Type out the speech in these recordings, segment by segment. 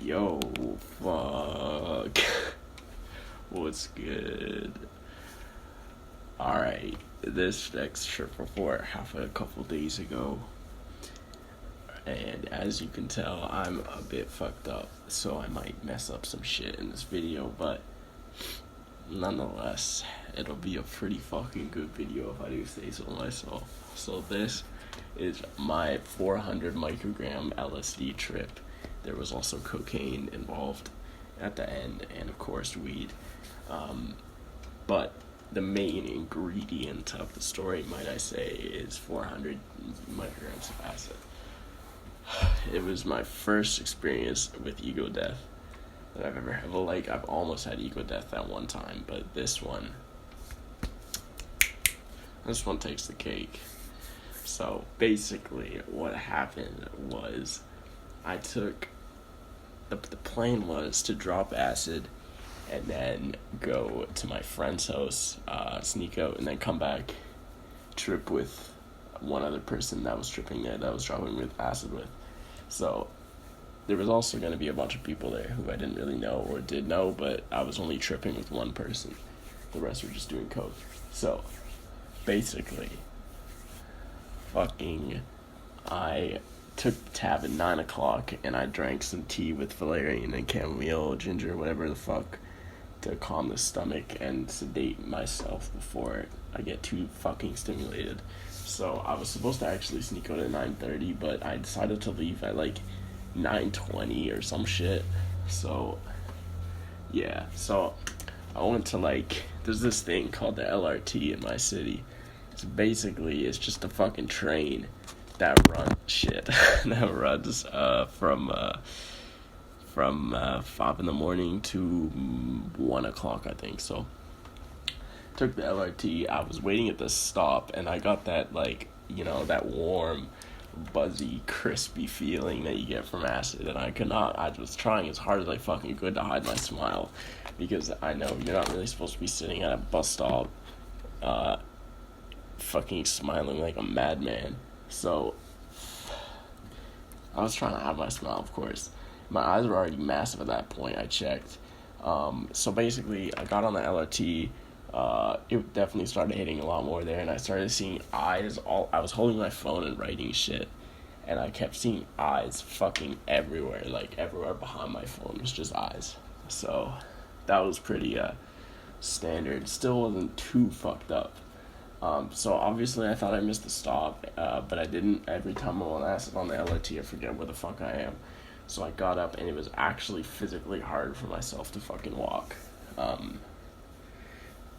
Yo, fuck. What's good? Alright, this next trip report happened a couple days ago. And as you can tell, I'm a bit fucked up, so I might mess up some shit in this video, but nonetheless, it'll be a pretty fucking good video if I do say so myself. So this is my 400 microgram LSD trip. There was also cocaine involved at the end, and of course weed. But the main ingredient of the story, might I say, is 400 micrograms of acid. It was my first experience with ego death that I've ever had. Well, like, I've almost had ego death at one time, but this one takes the cake. So basically what happened was I took the plan was to drop acid and then go to my friend's house, sneak out, and then come back, trip with one other person that was tripping there, that was dropping with acid with. So there was also going to be a bunch of people there who I didn't really know or did know, but I was only tripping with one person. The rest were just doing coke. So basically, I took the tab at 9 o'clock and I drank some tea with valerian and chamomile, ginger, whatever the fuck, to calm the stomach and sedate myself before I get too fucking stimulated. So I was supposed to actually sneak out at 9:30, but I decided to leave at like 9:20 or some shit. So yeah, so I went to, like, there's this thing called the LRT in my city. So basically it's just a fucking train that runs from 5 in the morning to 1 o'clock, I think. So took the LRT. I was waiting at the stop, and I got that, like, that warm, buzzy, crispy feeling that you get from acid, and I was trying as hard as I fucking could to hide my smile, because I know you're not really supposed to be sitting at a bus stop fucking smiling like a madman. So I was trying to hide my smile, of course. My eyes were already massive at that point. I checked. So basically, I got on the LRT. It definitely started hitting a lot more there, and I started seeing eyes. I was holding my phone and writing shit, and I kept seeing eyes fucking everywhere. Like, everywhere behind my phone was just eyes. So that was pretty standard. Still wasn't too fucked up. So obviously I thought I missed the stop, but I didn't. Every time I'm on acid on the LRT, I forget where the fuck I am. So I got up, and it was actually physically hard for myself to fucking walk.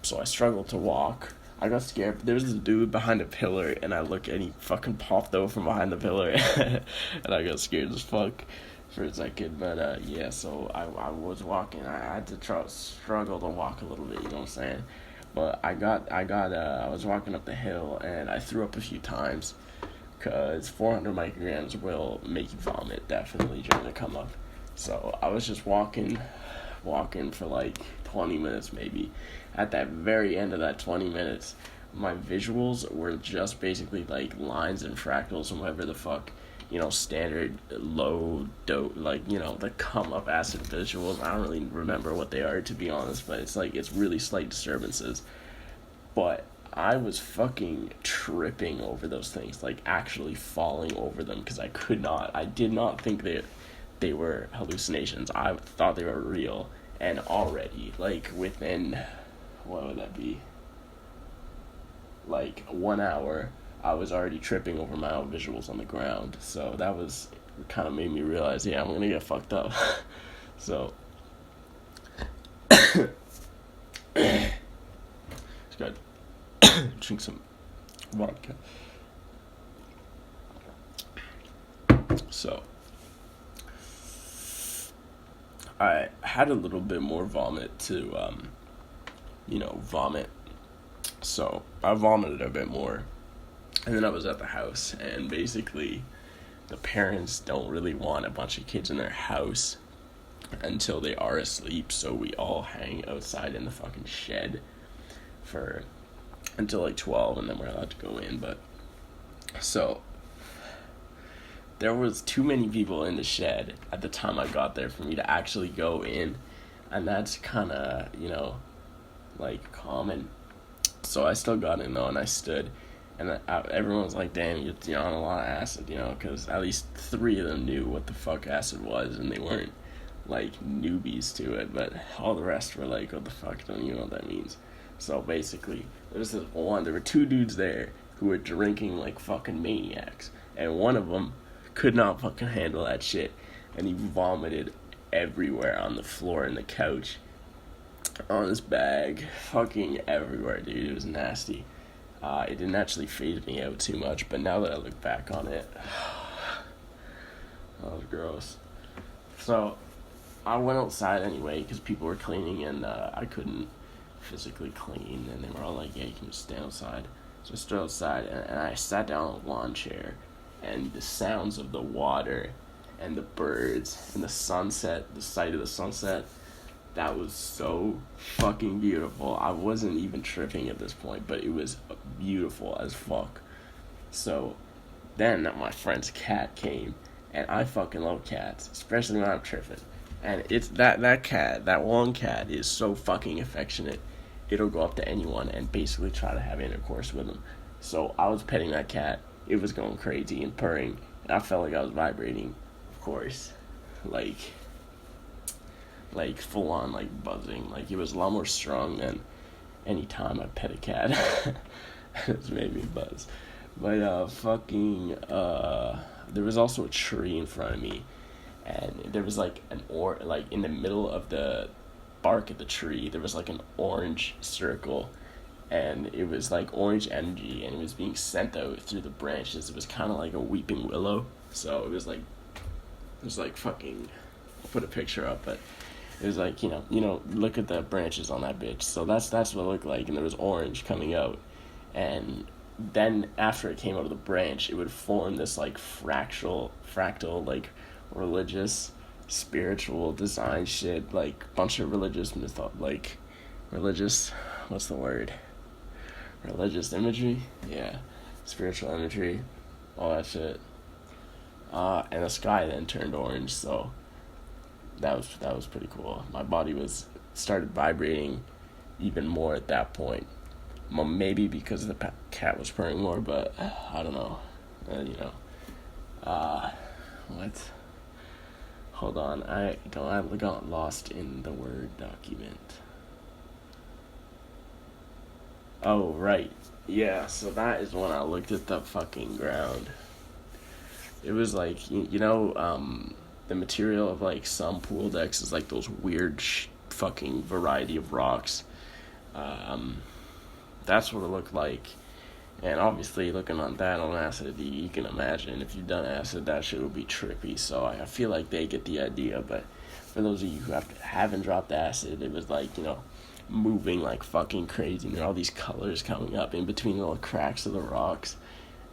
So I struggled to walk. I got scared. There was this dude behind a pillar, and I looked, and he fucking popped out from behind the pillar, and I got scared as fuck for a second. But yeah, so I was walking. I had to struggle to walk a little bit. You know what I'm saying? But I was walking up the hill, and I threw up a few times, because 400 micrograms will make you vomit, definitely, during the come up. So I was just walking for like 20 minutes maybe. At that very end of that 20 minutes, my visuals were just basically like lines and fractals and whatever the fuck, standard low dose, like, the come up acid visuals. I don't really remember what they are, to be honest, but it's really slight disturbances. But I was fucking tripping over those things, like actually falling over them, because I did not think that they were hallucinations. I thought they were real, and already, like, within, what would that be, like 1 hour, I was already tripping over my own visuals on the ground. So that was kind of made me realize, yeah, I'm gonna get fucked up. So just gotta drink some vodka. So I had a little bit more vomit to vomit. So I vomited a bit more, and then I was at the house, and basically the parents don't really want a bunch of kids in their house until they are asleep, so we all hang outside in the fucking shed until like 12, and then we're allowed to go in. But so there was too many people in the shed at the time I got there for me to actually go in, and that's kind of, like, common. So I still got in though, and I stood, and everyone was like, "Damn, you're on a lot of acid," because at least 3 of them knew what the fuck acid was, and they weren't like newbies to it, but all the rest were like, "What the fuck? Don't you know what that means?" So basically, there were 2 dudes there who were drinking like fucking maniacs, and one of them could not fucking handle that shit, and he vomited everywhere on the floor and the couch, on his bag, fucking everywhere, dude. It was nasty. It didn't actually phase me out too much, but now that I look back on it, that was gross. So I went outside anyway because people were cleaning, and I couldn't physically clean, and they were all like, "Yeah, you can just stand outside." So I stood outside, and I sat down on a lawn chair, and the sounds of the water and the birds and the sunset, the sight of the sunset, that was so fucking beautiful. I wasn't even tripping at this point, but it was beautiful as fuck. So then my friend's cat came, and I fucking love cats, especially when I'm tripping. And it's that cat, that one cat is so fucking affectionate. It'll go up to anyone and basically try to have intercourse with them. So I was petting that cat. It was going crazy and purring, and I felt like I was vibrating, of course. Like full on, like, buzzing. Like, it was a lot more strong than any time I pet a cat. It's made me buzz. But there was also a tree in front of me, and there was like like in the middle of the bark of the tree there was like an orange circle, and it was like orange energy, and it was being sent out through the branches. It was kind of like a weeping willow, so it was like fucking, I'll put a picture up, but it was like, look at the branches on that bitch. So that's what it looked like, and there was orange coming out, and then after it came out of the branch, it would form this like fractal like religious, spiritual design shit, like bunch of religious what's the word? Religious imagery? Yeah. Spiritual imagery. All that shit. And the sky then turned orange, so that was pretty cool. My body started vibrating even more at that point. Maybe because the cat was purring more, but I don't know. What? Hold on, I got lost in the Word document. Oh, right. Yeah, so that is when I looked at the fucking ground. It was like, the material of like some pool decks is like those weird fucking variety of rocks. That's what it looked like. And obviously, looking on that on acid, you can imagine if you've done acid, that shit would be trippy. So I feel like they get the idea. But for those of you who haven't dropped acid, it was like, moving like fucking crazy. And there are all these colors coming up in between the little cracks of the rocks.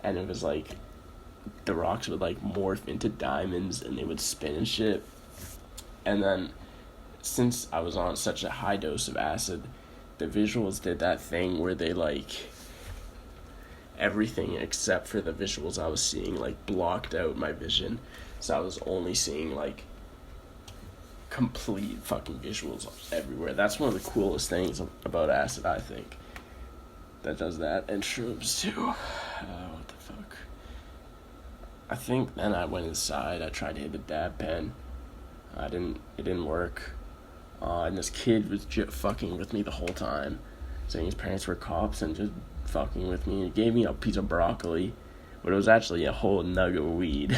And it was like, the rocks would like morph into diamonds, and they would spin and shit. And then, since I was on such a high dose of acid, the visuals did that thing where they like everything except for the visuals I was seeing like blocked out my vision, so I was only seeing like complete fucking visuals everywhere. That's one of the coolest things about acid, I think, that does that. And shrooms too. What the fuck. I think then I went inside. I tried to hit the dab pen. It didn't work. And this kid was fucking with me the whole time, saying his parents were cops and just fucking with me. He gave me a piece of broccoli, but it was actually a whole nug of weed.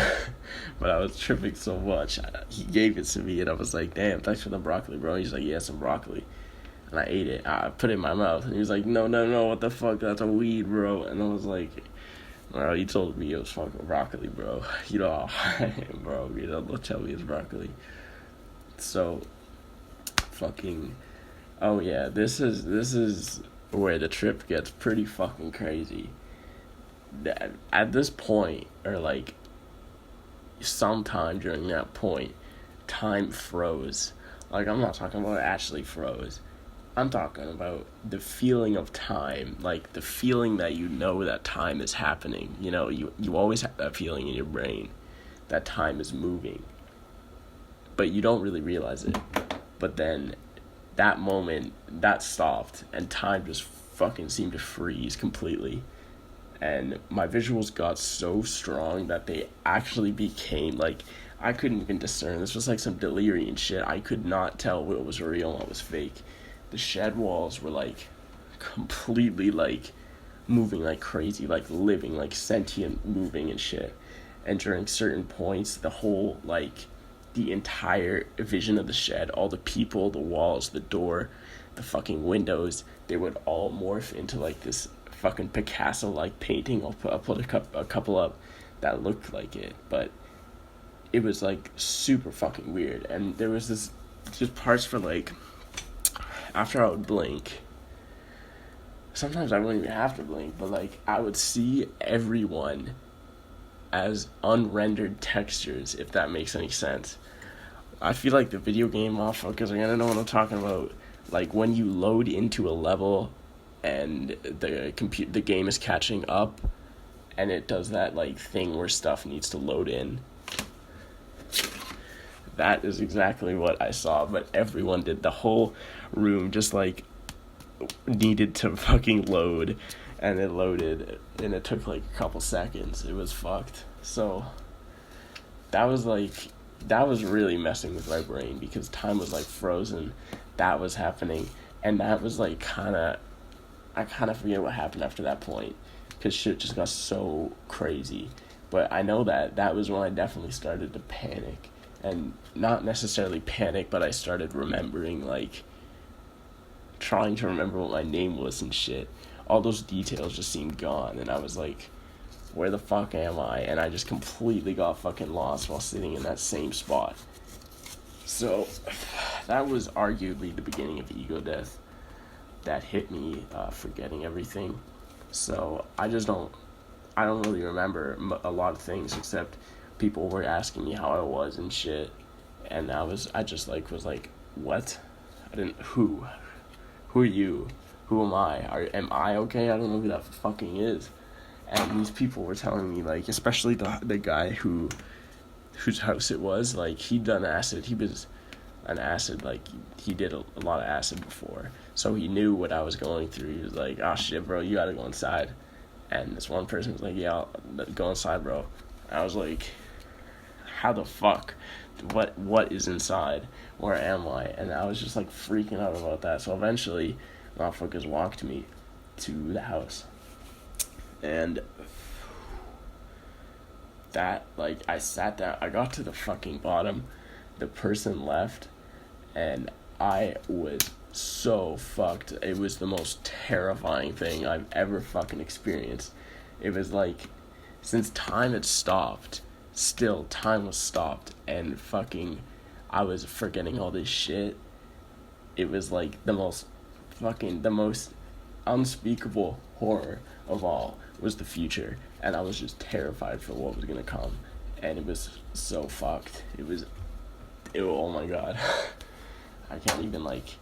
But I was tripping so much. He gave it to me, and I was like, "Damn, thanks for the broccoli, bro." He's like, "Yeah, some broccoli." And I ate it. I put it in my mouth, and he was like, No, what the fuck? That's a weed, bro." And I was like, "Well, you told me it was fucking broccoli, bro. Bro, don't tell me it's broccoli." So, fucking, oh yeah, this is where the trip gets pretty fucking crazy. At this point, or like sometime during that point, time froze. Like, I'm not talking about it actually froze. I'm talking about the feeling of time, like the feeling that that time is happening. You always have that feeling in your brain. that time is moving, but you don't really realize it. But then that moment, that stopped, and time just fucking seemed to freeze completely. And my visuals got so strong that they actually became like, I couldn't even discern. This was like some delirium shit. I could not tell what was real and what was fake. The shed walls were like completely like moving like crazy, like living, like sentient moving and shit. And during certain points, the whole like the entire vision of the shed, all the people, the walls, the door, the fucking windows, they would all morph into like this fucking Picasso like painting. I'll put a couple up that looked like it, but it was like super fucking weird. And there was this just parts for like after I would blink, sometimes I wouldn't even have to blink, but like I would see everyone as unrendered textures, if that makes any sense. I feel like the video game motherfuckers are gonna know what I'm talking about. Like when you load into a level and the game is catching up, and it does that like thing where stuff needs to load in. That is exactly what I saw, but everyone did. The whole room just like needed to fucking load, and it loaded, and it took like a couple seconds. It was fucked. So that was really messing with my brain, because time was like frozen. That was happening, and that was like I kind of forget what happened after that point, because shit just got so crazy. But I know that was when I definitely started to panic, and not necessarily panic, but I started remembering, like trying to remember what my name was and shit. All those details just seemed gone, and I was like, where the fuck am I? And I just completely got fucking lost while sitting in that same spot. So that was arguably the beginning of ego death that hit me, forgetting everything. So I don't really remember a lot of things, except people were asking me how I was and shit, and I just like was like, what? I didn't. Who are you? Who am I? Am I okay? I don't know who that fucking is. And these people were telling me, like, especially the guy whose house it was, like, he'd done acid. He was an acid, like, he did a lot of acid before, so he knew what I was going through. He was like, oh shit, bro, you gotta go inside. And this one person was like, yeah, I'll go inside, bro. I was like, how the fuck? What is inside? Where am I? And I was just like freaking out about that. So eventually motherfuckers walked me to the house, and that, like, I sat down, I got to the fucking bottom, the person left, and I was so fucked. It was the most terrifying thing I've ever fucking experienced. It was like, since time had stopped, still time was stopped, and fucking I was forgetting all this shit. It was like the most unspeakable horror of all was the future, and I was just terrified for what was gonna come, and it was so fucked. Oh my god. I can't even like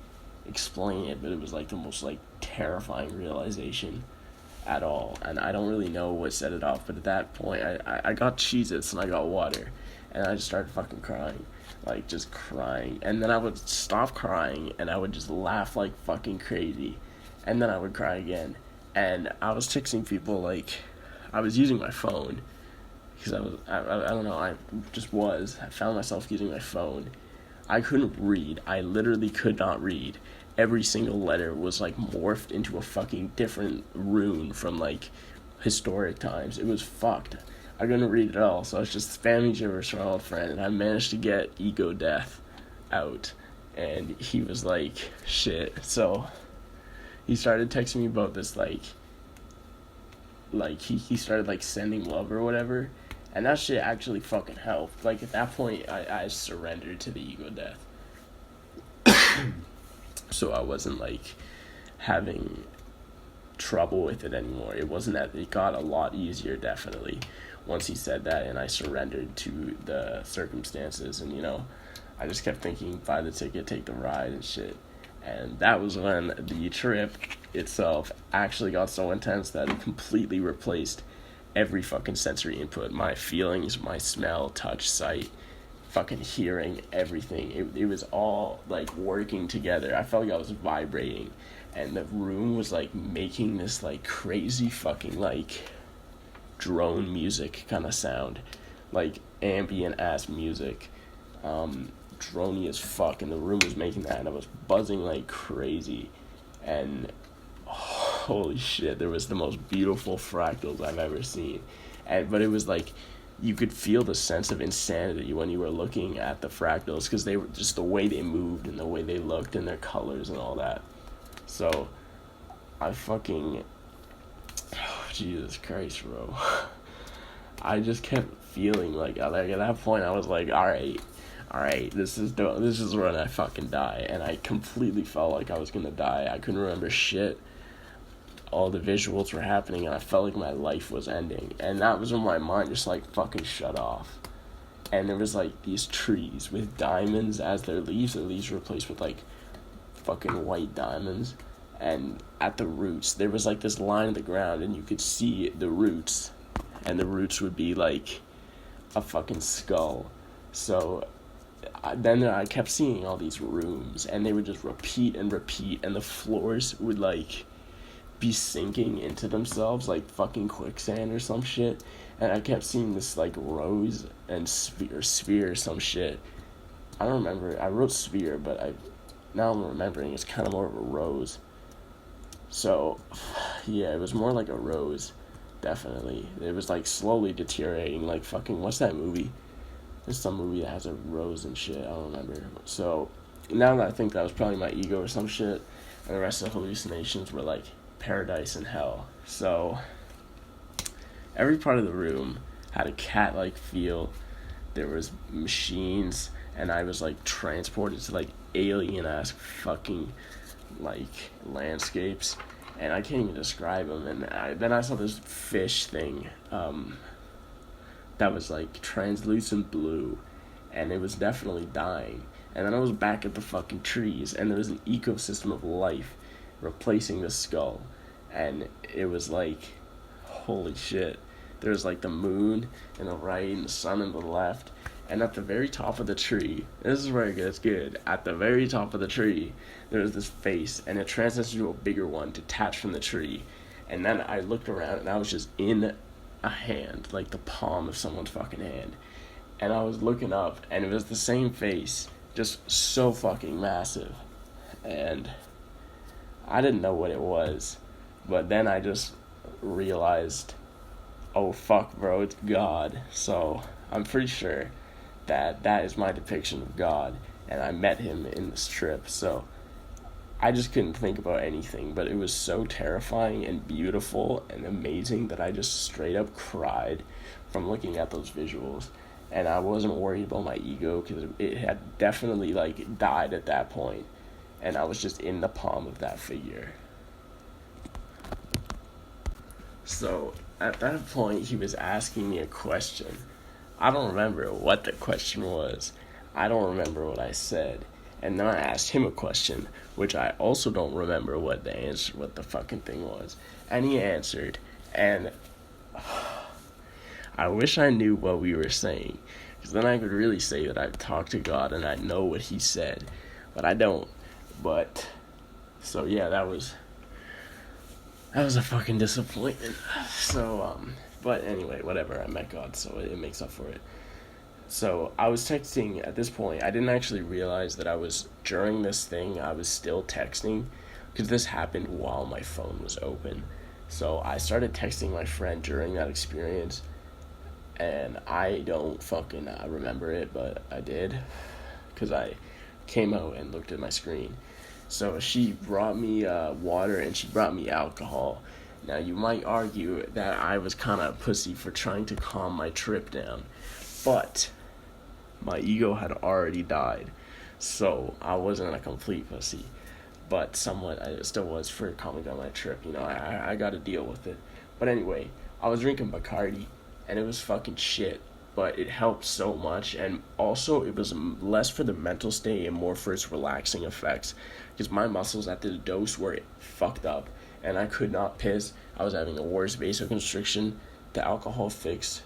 explain it, but it was like the most like terrifying realization at all, and I don't really know what set it off, but at that point I got Cheez-Its and I got water, and I just started fucking crying, like just crying, and then I would stop crying and I would just laugh like fucking crazy, and then I would cry again, and I was texting people, like I was using my phone, because I don't know, I found myself using my phone. I couldn't read. I literally could not read. Every single letter was like morphed into a fucking different rune from like historic times. It was fucked. I couldn't read it all, so I was just spamming gibberish for my old friend, and I managed to get ego death out, and he was like, shit. So he started texting me about this, like he started like sending love or whatever, and that shit actually fucking helped. Like at that point I surrendered to the ego death. So I wasn't like having trouble with it anymore. It wasn't that, it got a lot easier definitely once he said that, and I surrendered to the circumstances, and I just kept thinking, buy the ticket, take the ride and shit. And that was when the trip itself actually got so intense that it completely replaced every fucking sensory input, my feelings, my smell, touch, sight, fucking hearing, everything. It was all like working together. I felt like I was vibrating, and the room was like making this like crazy fucking like drone music kind of sound, like ambient ass music, droney as fuck, and the room was making that, and I was buzzing like crazy, and holy shit, there was the most beautiful fractals I've ever seen, but it was like you could feel the sense of insanity when you were looking at the fractals, because they were just the way they moved and the way they looked and their colors and all that. So I fucking, oh, Jesus Christ, bro. I just kept feeling like at that point I was like, all right, this is when I fucking die. And I completely felt like I was gonna die. I couldn't remember shit. All the visuals were happening, and I felt like my life was ending. And that was when my mind just like fucking shut off. And there was like these trees with diamonds as their leaves. Their leaves were replaced with like fucking white diamonds. And at the roots, there was like this line in the ground, and you could see the roots. And the roots would be like a fucking skull. So then I kept seeing all these rooms, and they would just repeat, and the floors would like be sinking into themselves like fucking quicksand or some shit. And I kept seeing this like rose and sphere or some shit. I don't remember. I wrote sphere, but now I'm remembering it's kind of more of a rose. So yeah, it was more like a rose, definitely. It was like slowly deteriorating, like fucking, what's that movie? There's some movie that has a rose and shit, I don't remember. So now that I think that was probably my ego or some shit, and the rest of the hallucinations were like paradise and hell. So every part of the room had a cat-like feel. There was machines, and I was like transported to like alien-ass fucking like landscapes, and I can't even describe them. And then I saw this fish thing that was like translucent blue, and it was definitely dying. And then I was back at the fucking trees, and there was an ecosystem of life replacing the skull. And it was like, holy shit. There was like the moon in the right and the sun in the left. And at the very top of the tree, this is where it gets good. At the very top of the tree, there was this face, and it transitioned to a bigger one detached from the tree. And then I looked around, and I was just in a hand, like the palm of someone's fucking hand. And I was looking up, and it was the same face, just so fucking massive. And I didn't know what it was. But then I just realized, oh fuck, bro, it's God. So I'm pretty sure that is my depiction of God, and I met him in this trip. So I just couldn't think about anything, but it was so terrifying and beautiful and amazing that I just straight up cried from looking at those visuals. And I wasn't worried about my ego, because it had definitely like died at that point, and I was just in the palm of that figure. So at that point, he was asking me a question. I don't remember what the question was. I don't remember what I said. And then I asked him a question, which I also don't remember what the fucking thing was. And he answered, and I wish I knew what we were saying, because then I could really say that I've talked to God and I know what he said, but I don't. But so yeah, that was a fucking disappointment. So but anyway, whatever, I met God, so it makes up for it. So I was texting at this point. I didn't actually realize that during this thing, I was still texting, because this happened while my phone was open. So I started texting my friend during that experience, and I don't fucking remember it, but I did, because I came out and looked at my screen. So she brought me water, and she brought me alcohol. Now you might argue that I was kind of a pussy for trying to calm my trip down, but my ego had already died, so I wasn't a complete pussy, but somewhat I still was for calming down my trip. I got to deal with it. But anyway, I was drinking Bacardi, and it was fucking shit, but it helped so much. And also, it was less for the mental state and more for its relaxing effects, because my muscles at this dose were fucked up, and I could not piss. I was having a worse vasoconstriction the alcohol fixed,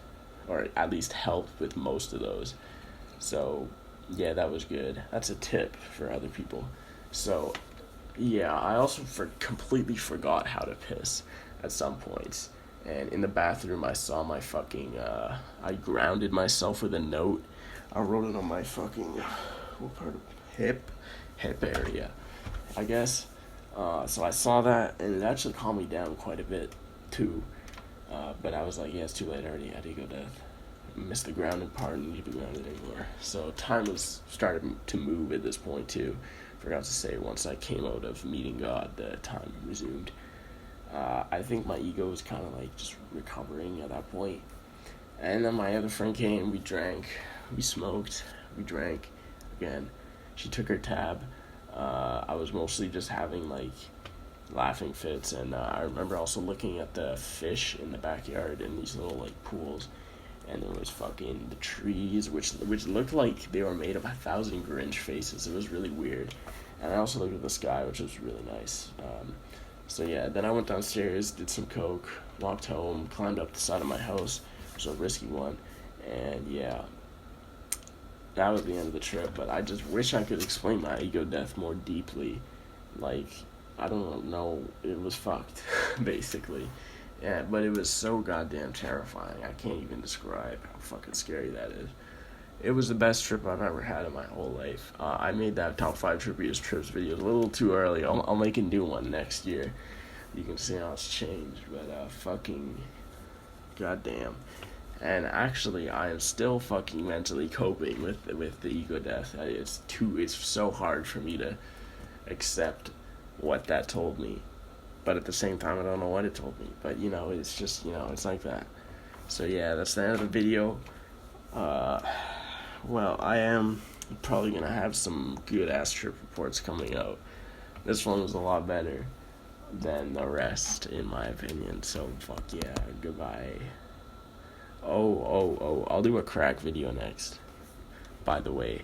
or at least helped with most of those. So yeah, that was good. That's a tip for other people. So yeah, I also completely forgot how to piss at some points. And in the bathroom, I saw my fucking, I grounded myself with a note. I wrote it on my fucking, what part of hip? Hip area, I guess. So I saw that, and it actually calmed me down quite a bit, too. But I was like, yeah, it's too late, I already had ego death. Missed the grounded part and need to be grounded anymore. So time was started to move at this point, too. Forgot to say, once I came out of meeting God, the time resumed. I think my ego was kind of like just recovering at that point. And then my other friend came, we drank, we smoked, we drank again. She took her tab. I was mostly just having like laughing fits, and I remember also looking at the fish in the backyard in these little like pools, and there was fucking the trees, which looked like they were made of 1,000 Grinch faces. It was really weird. And I also looked at the sky, which was really nice. So yeah, then I went downstairs, did some coke, walked home, climbed up the side of my house, which was a risky one, and yeah, that was the end of the trip. But I just wish I could explain my ego death more deeply. Like, I don't know, it was fucked, basically. Yeah, but it was so goddamn terrifying. I can't even describe how fucking scary that is. It was the best trip I've ever had in my whole life. I made that top 5 trippiest trips video a little too early. I'll make a new one next year. You can see how it's changed, but fucking goddamn. And actually, I am still fucking mentally coping with the ego death. It's so hard for me to accept what that told me, but at the same time, I don't know what it told me. But it's just it's like that. So yeah, that's the end of the video. Well, I am probably gonna have some good ass trip reports coming out. This one was a lot better than the rest, in my opinion. So fuck yeah, goodbye. Oh, I'll do a crack video next, by the way.